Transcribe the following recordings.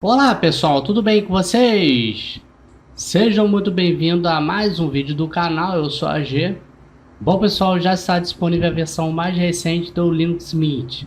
Olá pessoal, tudo bem com vocês? Sejam muito bem-vindos a mais um vídeo do canal, eu sou a G. Bom pessoal, já está disponível a versão mais recente do Linux Mint,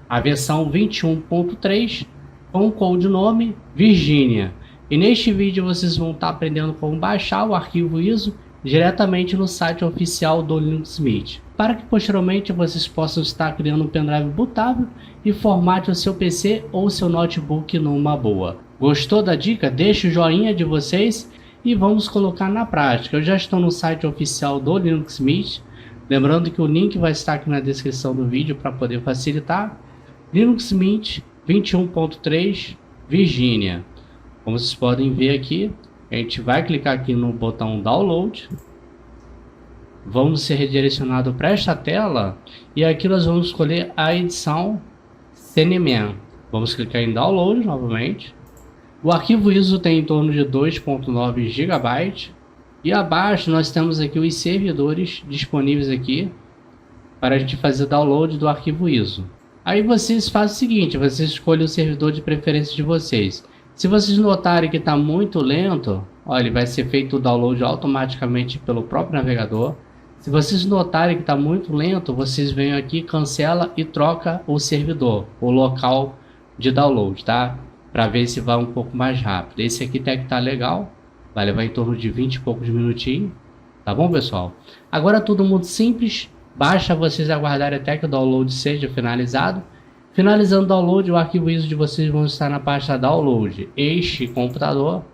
a versão 21.3 com o codinome Virginia. E neste vídeo vocês vão estar aprendendo como baixar o arquivo ISO diretamente no site oficial do Linux Mint, para que posteriormente vocês possam estar criando um pendrive bootável e formate o seu PC ou seu notebook numa boa. Gostou da dica? Deixe o joinha de vocês e vamos colocar na prática. Eu já estou no site oficial do Linux Mint, lembrando que o link vai estar aqui na descrição do vídeo para poder facilitar. Linux Mint 21.3 Virginia. Como vocês podem ver aqui, a gente vai clicar aqui no botão Download. Vamos ser redirecionado para esta tela e aqui nós vamos escolher a edição Cinnamon. Vamos clicar em Download novamente. O arquivo ISO tem em torno de 2.9 GB e abaixo nós temos aqui os servidores disponíveis aqui para a gente fazer download do arquivo ISO. Aí vocês fazem o seguinte, vocês escolhem o servidor de preferência de vocês. Se vocês notarem que está muito lento, olha, ele vai ser feito o download automaticamente pelo próprio navegador. Se vocês notarem que está muito lento, vocês vêm aqui, cancela e troca o servidor, o local de download, tá? Para ver se vai um pouco mais rápido. Esse aqui até que tá legal, vai levar em torno de 20 e poucos minutinhos, tá bom pessoal? Agora tudo muito simples, basta vocês aguardarem até que o download seja finalizado. Finalizando o download, o arquivo ISO de vocês vão estar na pasta download, este computador,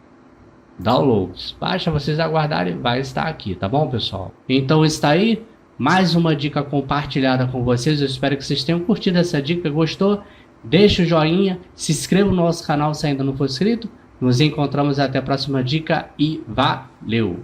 downloads. Basta vocês aguardarem, vai estar aqui, tá bom pessoal? Então está aí, mais uma dica compartilhada com vocês. Eu espero que vocês tenham curtido essa dica. Gostou? Deixa o joinha, se inscreva no nosso canal se ainda não for inscrito. Nos encontramos até a próxima dica e valeu!